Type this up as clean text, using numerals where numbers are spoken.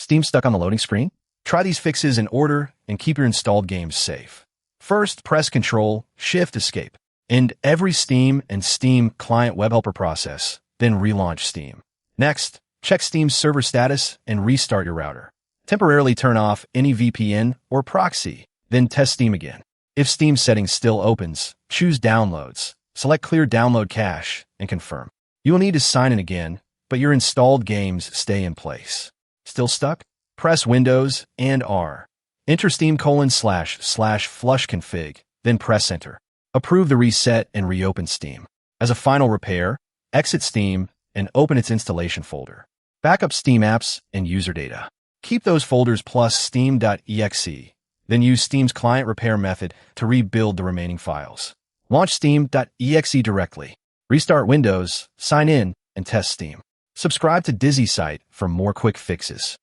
Steam stuck on the loading screen? Try these fixes in order and keep your installed games safe. First, press Ctrl, Shift, Escape. End every Steam and Steam client web helper process, then relaunch Steam. Next, check Steam's server status and restart your router. Temporarily turn off any VPN or proxy, then test Steam again. If Steam settings still opens, choose Downloads, select Clear Download Cache, and confirm. You will need to sign in again, but your installed games stay in place. Still stuck? Press Windows and R. Enter Steam://flush config, then press Enter. Approve the reset and reopen Steam. As a final repair, exit Steam and open its installation folder. Backup Steam apps and user data. Keep those folders plus steam.exe, then use Steam's client repair method to rebuild the remaining files. Launch steam.exe directly. Restart Windows, sign in, and test Steam. Subscribe to Dizzy Site for more quick fixes.